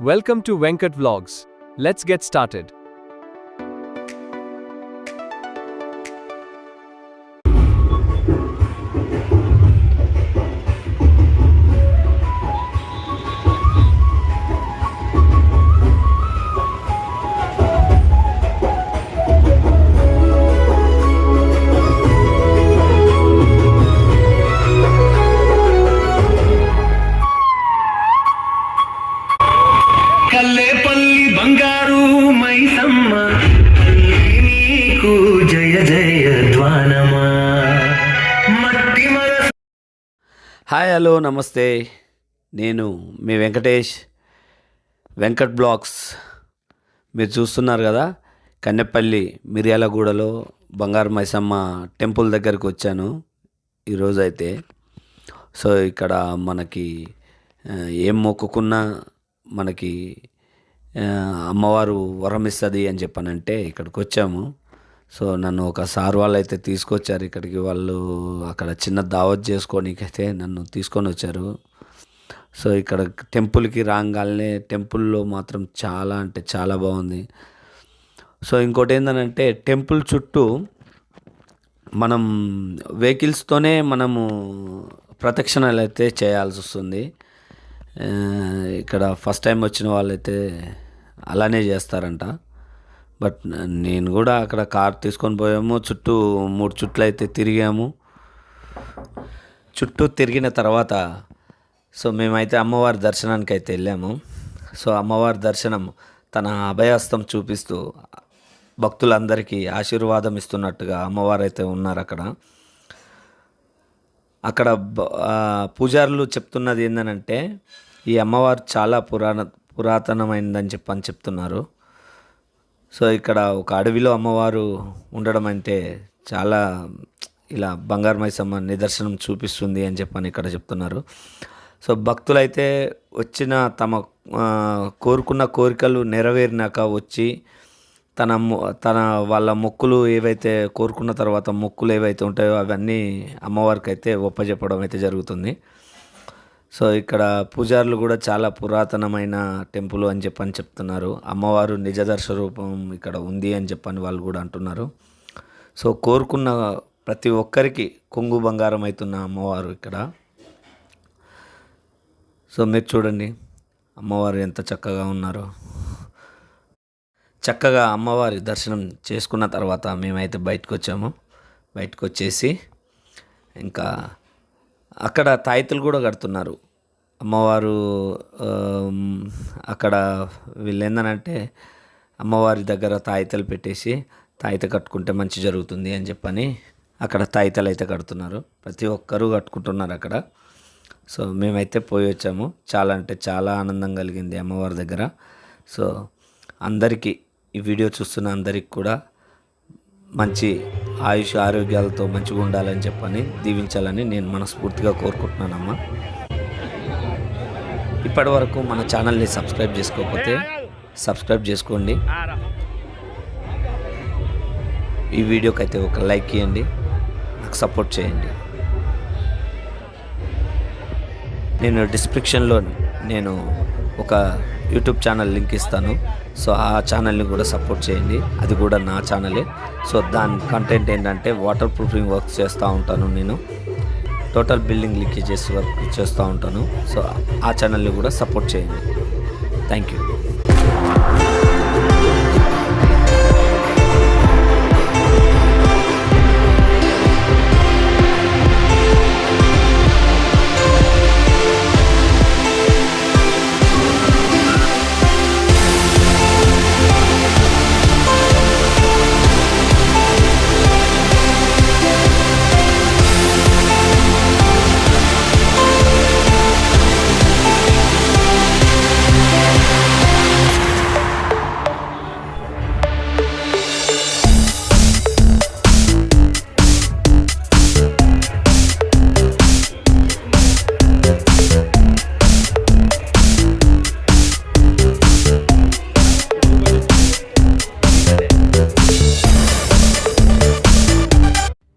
Welcome to Venkat Vlogs. Let's get started. Kallepalli బంగారు మైసమ్మ నీకు జయ జయ ధ్వానమా మట్టి హాయ్ హలో నమస్తే. నేను మీ వెంకటేష్, వెంకట్ బ్లాగ్స్. మీరు చూస్తున్నారు కదా, కన్నెపల్లి మిర్యాలగూడలో బంగారు మైసమ్మ టెంపుల్ దగ్గరికి వచ్చాను ఈరోజైతే. సో ఇక్కడ మనకి ఏం మొక్కుకున్నా మనకి అమ్మవారు వరం ఇస్తుంది అని చెప్పానంటే ఇక్కడికి వచ్చాము. సో నన్ను ఒక సార్ వాళ్ళు అయితే తీసుకొచ్చారు ఇక్కడికి. వాళ్ళు అక్కడ చిన్న దావత్ చేసుకోనికైతే నన్ను తీసుకొని వచ్చారు. సో ఇక్కడ టెంపుల్కి రాగానే టెంపుల్లో మాత్రం చాలా అంటే చాలా బాగుంది. సో ఇంకోటి ఏంటంటే టెంపుల్ చుట్టూ మనం వెహికల్స్తోనే మనము ప్రదక్షిణలు అయితే చేయాల్సి వస్తుంది. ఇక్కడ ఫస్ట్ టైం వచ్చిన వాళ్ళైతే అలానే చేస్తారంట. బట్ నేను కూడా అక్కడ కార్ తీసుకొని పోయాము. చుట్టూ 3 చుట్లు అయితే తిరిగాము. చుట్టూ తిరిగిన తర్వాత సో మేమైతే అమ్మవారి దర్శనానికి అయితే వెళ్ళాము. సో అమ్మవారి దర్శనం తన అభయహస్తం చూపిస్తూ భక్తులందరికీ ఆశీర్వాదం ఇస్తున్నట్టుగా అమ్మవారు అయితే ఉన్నారు అక్కడ పూజారులు చెప్తున్నది ఏంటంటే ఈ అమ్మవారు చాలా పురాతనమైనదని చెప్తున్నారు. సో ఇక్కడ ఒక అడవిలో అమ్మవారు ఉండడం అంటే చాలా ఇలా బంగారు మైసమ్మ నిదర్శనం చూపిస్తుంది అని ఇక్కడ చెప్తున్నారు. సో భక్తులైతే వచ్చిన తమ కోరుకున్న కోరికలు నెరవేరినాక వచ్చి తన వాళ్ళ మొక్కులు ఏవైతే కోరుకున్న తర్వాత మొక్కులు ఏవైతే ఉంటాయో అవన్నీ అమ్మవారికి అయితే ఒప్పజెప్పడం అయితే జరుగుతుంది. సో ఇక్కడ పూజారులు కూడా చాలా పురాతనమైన టెంపుల్ అని చెప్తున్నారు. అమ్మవారు నిజదర్శ రూపం ఇక్కడ ఉంది అని వాళ్ళు కూడా అంటున్నారు. సో కోరుకున్న ప్రతి ఒక్కరికి కొంగు బంగారం అవుతున్న అమ్మవారు ఇక్కడ. సో మీరు చూడండి అమ్మవారు ఎంత చక్కగా ఉన్నారో. చక్కగా అమ్మవారి దర్శనం చేసుకున్న తర్వాత మేమైతే బయటకు వచ్చాము. బయటకు వచ్చేసి ఇంకా అక్కడ తాయితులు కూడా కడుతున్నారు అమ్మవారు. అక్కడ వీళ్ళు ఏంటంటే అమ్మవారి దగ్గర తాయితలు పెట్టేసి తాయిత కట్టుకుంటే మంచి జరుగుతుంది అని అక్కడ తాయితలు అయితే కడుతున్నారు. ప్రతి ఒక్కరూ కట్టుకుంటున్నారు అక్కడ. సో మేమైతే పోయి వచ్చాము. చాలా అంటే చాలా ఆనందం కలిగింది అమ్మవారి దగ్గర. సో అందరికీ ఈ వీడియో చూస్తున్న అందరికి కూడా మంచి ఆయుష్ ఆరోగ్యాలతో మంచిగా ఉండాలని దీవించాలని నేను మనస్ఫూర్తిగా కోరుకుంటున్నానమ్మా. ఇప్పటి వరకు మన ఛానల్ని సబ్స్క్రైబ్ చేసుకోకపోతే సబ్స్క్రైబ్ చేసుకోండి. ఈ వీడియోకి అయితే ఒక లైక్ ఇవ్వండి, నాకు సపోర్ట్ చేయండి. నేను డిస్క్రిప్షన్లో నేను ఒక యూట్యూబ్ ఛానల్ లింక్ ఇస్తాను. సో ఆ ఛానల్ని కూడా సపోర్ట్ చేయండి. అది కూడా నా ఛానలే. సో దాని కంటెంట్ ఏంటంటే వాటర్ ప్రూఫింగ్ వర్క్ చేస్తూ ఉంటాను నేను. టోటల్ బిల్డింగ్ లీకేజెస్ వర్క్ చేస్తూ ఉంటాను. సో ఆ ఛానల్ని కూడా సపోర్ట్ చేయండి. Thank you.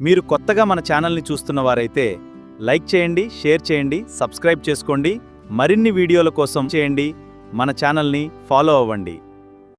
మీరు కొత్తగా మన ఛానల్ని చూస్తున్న వారైతే లైక్ చేయండి, షేర్ చేయండి, సబ్స్క్రైబ్ చేసుకోండి. మరిన్ని వీడియోల కోసం చేయండి. మన ఛానల్ని ఫాలో అవ్వండి.